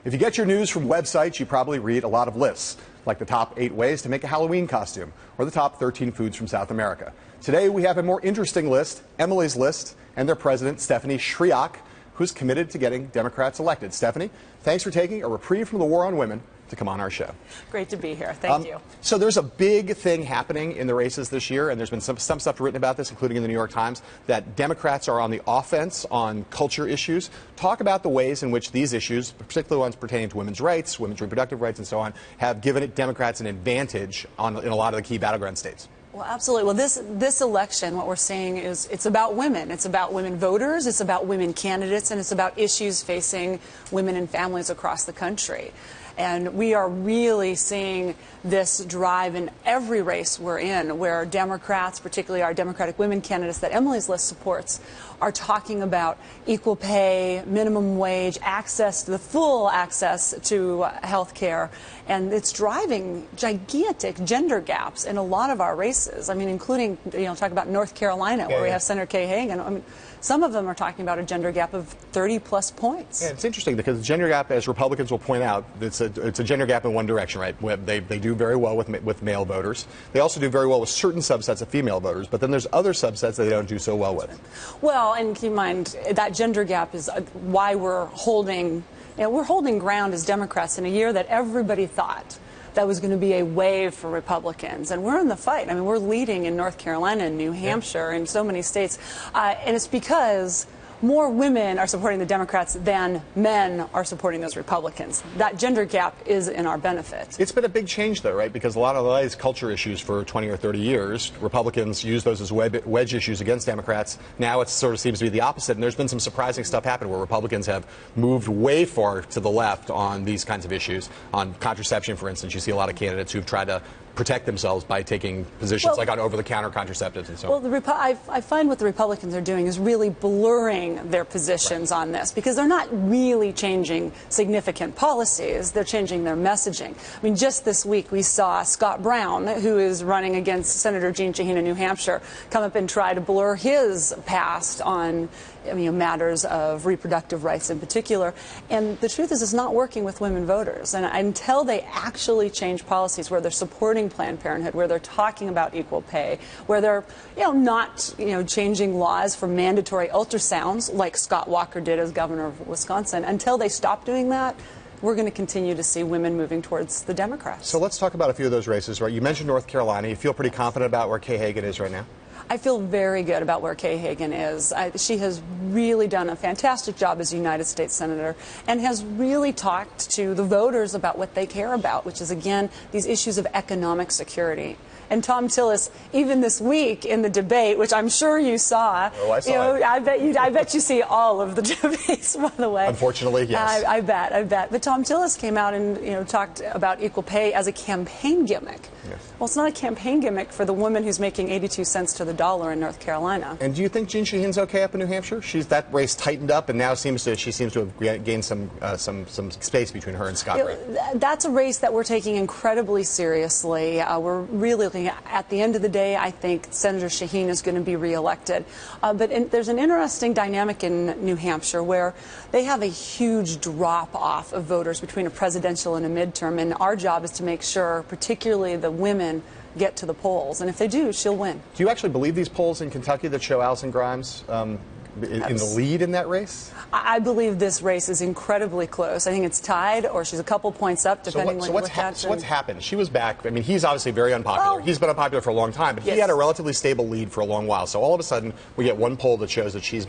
If you get your news from websites, you probably read a lot of lists, like the top 8 ways to make a Halloween costume, or the top 13 foods from South America. Today, we have a more interesting list, Emily's List, and their president, Stephanie Schriock, who's committed to getting Democrats elected. Stephanie, thanks for taking a reprieve from the war on women to come on our show. Great to be here. Thank you. So there's a big thing happening in the races this year, and there's been some stuff written about this, including in the New York Times, that Democrats are on the offense on culture issues. Talk about the ways in which these issues, particularly ones pertaining to women's rights, women's reproductive rights, and so on, have given Democrats an advantage in a lot of the key battleground states. Well, absolutely. Well, this election, what we're seeing is it's about women. It's about women voters. It's about women candidates. And it's about issues facing women and families across the country. And we are really seeing this drive in every race we're in, where Democrats, particularly our Democratic women candidates that Emily's List supports, are talking about equal pay, minimum wage, the full access to health care. And it's driving gigantic gender gaps in a lot of our races. I mean, including, talk about North Carolina, where we have Senator Kay Hagan. I mean, some of them are talking about a gender gap of 30-plus points. Yeah, it's interesting because the gender gap, as Republicans will point out, it's a gender gap in one direction, right? They do very well with male voters. They also do very well with certain subsets of female voters, but then there's other subsets that they don't do so well with. Well, and keep in mind, that gender gap is why we're holding ground as Democrats in a year that everybody thought that was going to be a wave for Republicans. And we're in the fight. I mean, we're leading in North Carolina and New Hampshire and so many states. And it's because more women are supporting the Democrats than men are supporting those Republicans. That gender gap is in our benefit. It's been a big change, though, right? Because a lot of these culture issues for 20 or 30 years, Republicans use those as wedge issues against Democrats. Now it sort of seems to be the opposite. And there's been some surprising stuff happen where Republicans have moved way far to the left on these kinds of issues. On contraception, for instance, you see a lot of candidates who've tried to protect themselves by taking positions like on over-the-counter contraceptives and so on. Well, I find what the Republicans are doing is really blurring their positions on this, because they're not really changing significant policies. They're changing their messaging. I mean, just this week we saw Scott Brown, who is running against Senator Jeanne Shaheen in New Hampshire, come up and try to blur his past on matters of reproductive rights in particular. And the truth is, it's not working with women voters. And until they actually change policies where they're supporting Planned Parenthood, where they're talking about equal pay, where they're not changing laws for mandatory ultrasounds like Scott Walker did as governor of Wisconsin, until they stop doing that, we're going to continue to see women moving towards the Democrats. So let's talk about a few of those races, right? You mentioned North Carolina. You feel pretty confident about where Kay Hagan is right now? I feel very good about where Kay Hagan is. She has really done a fantastic job as a United States Senator and has really talked to the voters about what they care about, which is, again, these issues of economic security. And Tom Tillis, even this week in the debate, which I'm sure you saw. Oh, I saw it. I bet you see all of the debates, by the way. Unfortunately, yes. I bet. But Tom Tillis came out and talked about equal pay as a campaign gimmick. Yes. Well, it's not a campaign gimmick for the woman who's making 82 cents to the dollar in North Carolina. And do you think Jeanne Shaheen's okay up in New Hampshire? That race tightened up, and now she seems to have gained some space between her and Scott Brown. That's a race that we're taking incredibly seriously. We're really looking at the end of the day, I think Senator Shaheen is going to be reelected. But there's an interesting dynamic in New Hampshire where they have a huge drop-off of voters between a presidential and a midterm, and our job is to make sure, particularly the women, get to the polls. And if they do, she'll win. Do you actually believe these polls in Kentucky that show Allison Grimes in the lead in that race? I believe this race is incredibly close. I think it's tied, or she's a couple points up, depending on what happens. So what's happened? She was back. I mean, he's obviously very unpopular. Well, he's been unpopular for a long time, but he had a relatively stable lead for a long while. So all of a sudden, we get one poll that shows that she's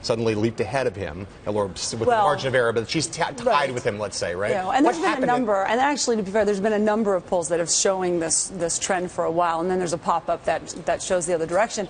suddenly leaped ahead of him, or with a margin of error, but she's tied with him, let's say, right? Yeah, and there's been a number, and actually, to be fair, there's been a number of polls that have showing this trend for a while, and then there's a pop-up that shows the other direction.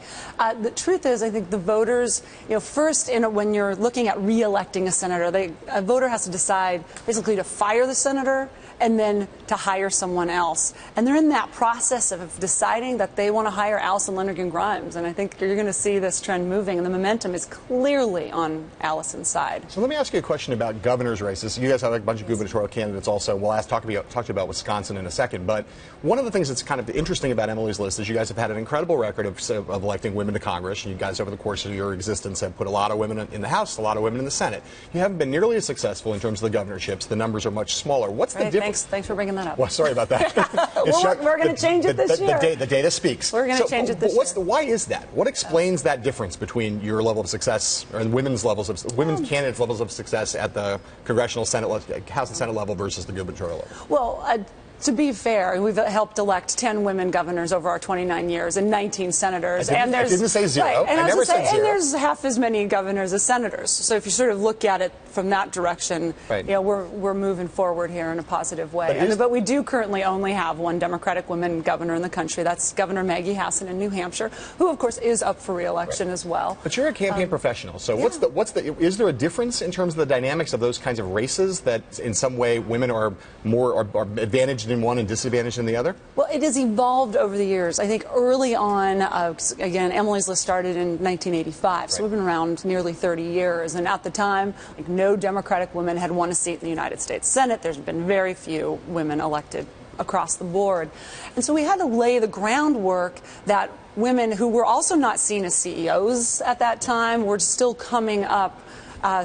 The truth is, I think the voters, first, when you're looking at re-electing a senator, a voter has to decide basically to fire the senator and then to hire someone else. And they're in that process of deciding that they want to hire Allison Lonergan Grimes. And I think you're going to see this trend moving, and the momentum is clearly on Allison's side. So let me ask you a question about governor's races. You guys have a bunch of gubernatorial candidates also. We'll talk to you about Wisconsin in a second. But one of the things that's kind of interesting about Emily's List is you guys have had an incredible record of electing women to Congress. And you guys, over the course of your existence, have put a lot of women in the House, a lot of women in the Senate. You haven't been nearly as successful in terms of the governorships. The numbers are much smaller. What's the difference? Thanks for bringing that up. Well, sorry about that. We're going to change it this year. The data speaks. We're going to change it this year. Why is that? What explains that difference between your level of success and women's candidates' levels of success at the congressional House and Senate level versus the gubernatorial level? Well, to be fair, we've helped elect 10 women governors over our 29 years and 19 senators. I didn't say zero. Right, I never said zero. And there's half as many governors as senators. So if you sort of look at it from that direction, right. We're moving forward here in a positive way. But we do currently only have one Democratic woman governor in the country. That's Governor Maggie Hassan in New Hampshire, who of course is up for re-election as well. But you're a campaign professional. So is there a difference in terms of the dynamics of those kinds of races that in some way women are advantaged in one and disadvantaged in the other? Well, it has evolved over the years. I think early on, again, Emily's List started in 1985, so we've been around nearly 30 years. And at the time, no Democratic woman had won a seat in the United States Senate. There's been very few women elected across the board. And so we had to lay the groundwork that women who were also not seen as CEOs at that time were still coming up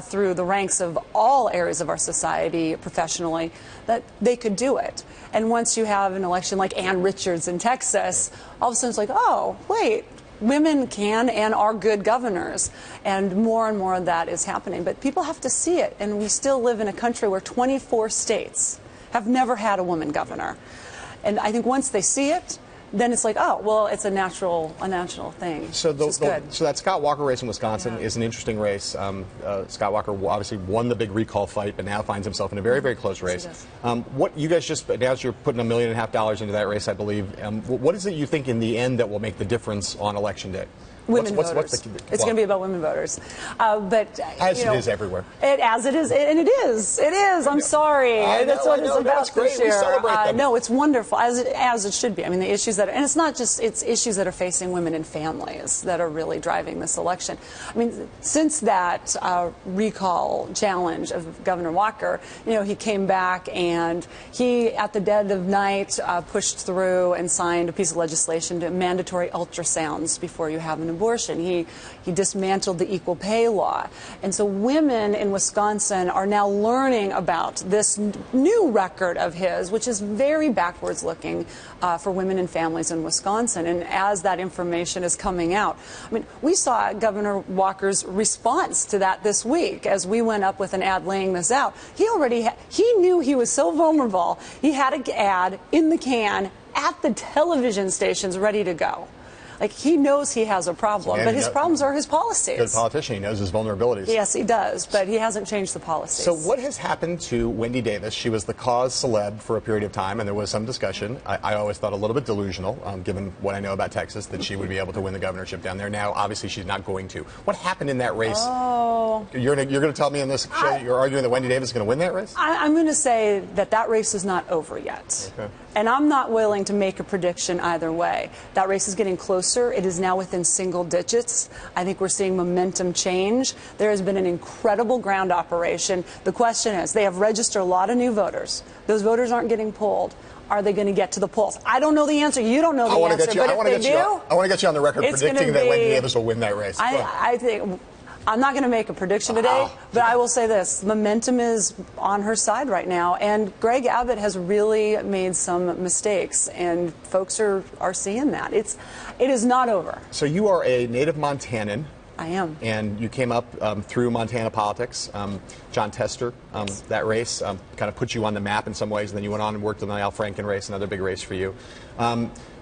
through the ranks of all areas of our society professionally, that they could do it. And once you have an election like Ann Richards in Texas, all of a sudden it's like, oh, wait, women can and are good governors. And more of that is happening. But people have to see it. And we still live in a country where 24 states have never had a woman governor. And I think once they see it, then it's like, oh, well, it's a natural thing. So that Scott Walker race in Wisconsin is an interesting race. Scott Walker obviously won the big recall fight, but now finds himself in a very, very close race. What you guys just announced, you're putting $1.5 million into that race, I believe. What is it you think in the end that will make the difference on Election Day? Women voters. It's going to be about women voters. But as it is everywhere. It is. I'm sorry. That's what it's about this year. We celebrate them. No, it's wonderful, as it should be. I mean, the issues and it's not just, it's issues that are facing women and families that are really driving this election. I mean, since that recall challenge of Governor Walker, he came back and he, at the dead of night, pushed through and signed a piece of legislation to mandatory ultrasounds before you have an abortion. He dismantled the equal pay law. And so women in Wisconsin are now learning about this new record of his, which is very backwards looking for women and families in Wisconsin. And as that information is coming out, I mean, we saw Governor Walker's response to that this week as we went up with an ad laying this out. He knew he was so vulnerable. He had an ad in the can at the television stations ready to go. Like, he knows he has a problem, but his problems are his policies. Good politician, he knows his vulnerabilities. Yes, he does, but he hasn't changed the policies. So what has happened to Wendy Davis? She was the cause celeb for a period of time, and there was some discussion. I always thought a little bit delusional, given what I know about Texas, that she would be able to win the governorship down there. Now, obviously, she's not going to. What happened in that race? Oh. You're going to tell me in this show you're arguing that Wendy Davis is going to win that race? I'm going to say that race is not over yet. Okay. And I'm not willing to make a prediction either way. That race is getting closer. It is now within single digits. I think we're seeing momentum change. There has been an incredible ground operation. The question is, they have registered a lot of new voters. Those voters aren't getting polled. Are they going to get to the polls? I don't know the answer. You don't know the answer. But if they do, I want to get you on the record predicting that Wendy Davis will win that race. I think... I'm not going to make a prediction today, but I will say this. Momentum is on her side right now, and Greg Abbott has really made some mistakes, and folks are seeing that. It is not over. So you are a native Montanan. I am. And you came up through Montana politics. John Tester, that race kind of put you on the map in some ways, and then you went on and worked in the Al Franken race, another big race for you.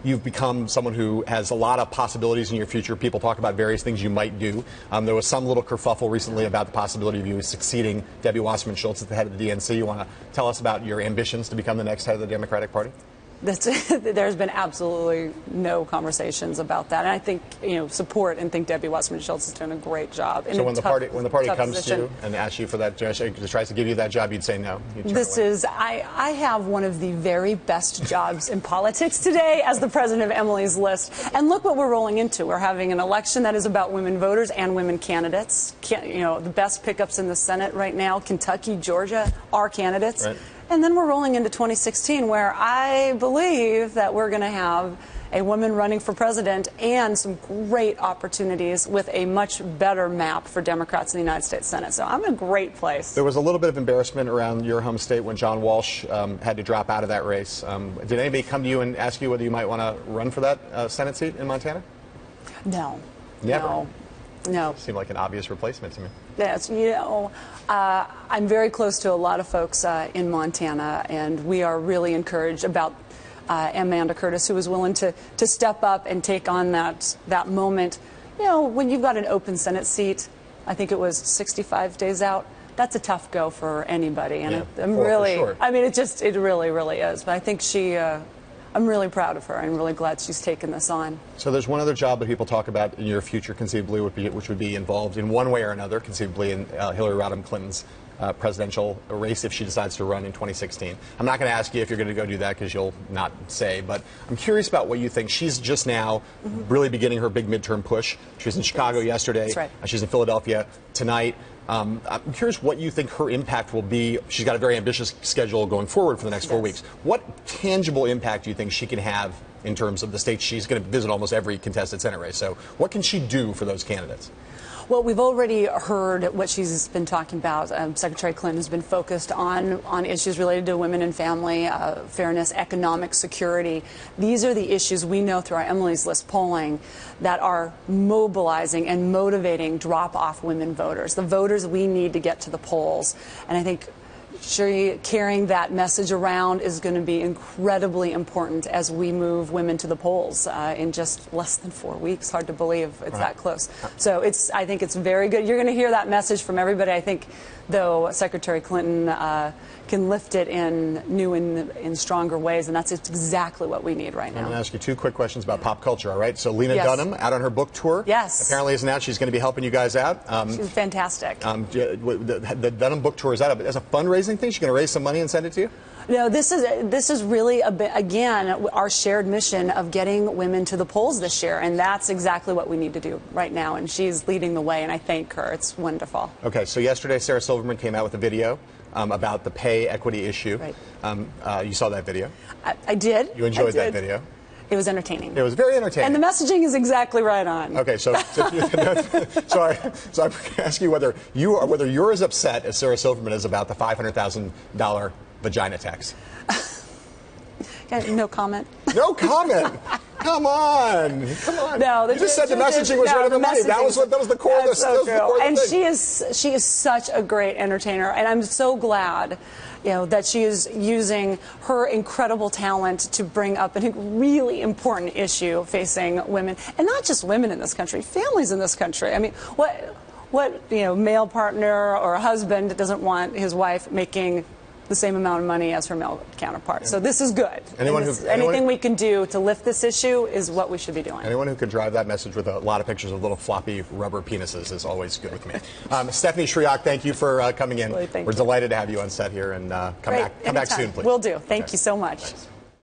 You've become someone who has a lot of possibilities in your future. People talk about various things you might do. There was some little kerfuffle recently about the possibility of you succeeding Debbie Wasserman Schultz at the head of the DNC. You want to tell us about your ambitions to become the next head of the Democratic Party? There's been absolutely no conversations about that, and I think support and think Debbie Wasserman Schultz is doing a great job. So when the party comes to you and asks you for that, tries to give you that job, you'd say no. I have one of the very best jobs in politics today as the president of Emily's List, and look what we're rolling into. We're having an election that is about women voters and women candidates. The best pickups in the Senate right now, Kentucky, Georgia, are candidates. Right. And then we're rolling into 2016, where I believe that we're going to have a woman running for president and some great opportunities with a much better map for Democrats in the United States Senate. So I'm in a great place. There was a little bit of embarrassment around your home state when John Walsh had to drop out of that race. Did anybody come to you and ask you whether you might want to run for that Senate seat in Montana? No. Never? No. Seemed like an obvious replacement to me. Yes, I'm very close to a lot of folks in Montana, and we are really encouraged about Amanda Curtis, who was willing to step up and take on that moment. When you've got an open Senate seat, I think it was 65 days out. That's a tough go for anybody, and I'm really, for sure. I mean, it really, really is. But I think I'm really proud of her. I'm really glad she's taken this on. So there's one other job that people talk about in your future, conceivably, which would be involved in one way or another, conceivably in Hillary Rodham Clinton's presidential race if she decides to run in 2016. I'm not going to ask you if you're going to go do that because you'll not say, but I'm curious about what you think. She's just now really beginning her big midterm push. She was in Chicago yesterday. That's right. She's in Philadelphia tonight. I'm curious what you think her impact will be. She's got a very ambitious schedule going forward for the next 4 weeks. What tangible impact do you think she can have in terms of the states? She's going to visit almost every contested Senate race. So what can she do for those candidates? Well, we've already heard what she's been talking about. Secretary Clinton has been focused on issues related to women and family, fairness, economic security. These are the issues we know through our Emily's List polling that are mobilizing and motivating drop-off women voters, the voters we need to get to the polls. And I think carrying that message around is going to be incredibly important as we move women to the polls in just less than 4 weeks. Hard to believe it's that close. So I think it's very good. You're going to hear that message from everybody. I think, though, Secretary Clinton can lift it in new and stronger ways, and that's exactly what we need right now. I'm going to ask you 2 quick questions about pop culture, all right? So Lena Yes. Dunham out on her book tour. Yes. Apparently is announced she's going to be helping you guys out. She's fantastic. The Dunham book tour, is that as a fundraising thing? She's going to raise some money and send it to you? No, this is really, again, our shared mission of getting women to the polls this year, and that's exactly what we need to do right now, and she's leading the way, and I thank her. It's wonderful. Okay, so yesterday Sarah Silverman came out with a video about the pay equity issue. Right. You saw that video? I did. You enjoyed that video? It was entertaining. It was very entertaining. And the messaging is exactly right on. Okay, so I'm asking you whether you're as upset as Sarah Silverman is about the $500,000 vagina tax. No comment. No comment. Come on. No, you just said the messaging was right on the money. That was the core of the thing. And she is such a great entertainer, and I'm so glad, that she is using her incredible talent to bring up a really important issue facing women, and not just women in this country, families in this country. I mean, what male partner or a husband doesn't want his wife making the same amount of money as her male counterpart? So this is good. Anything we can do to lift this issue is what we should be doing. Anyone who can drive that message with a lot of pictures of little floppy rubber penises is always good with me. Stephanie Schriock, thank you for coming in. Really, We're delighted to have you on set here, and come back soon, please. Will do. Thank you so much. Thanks.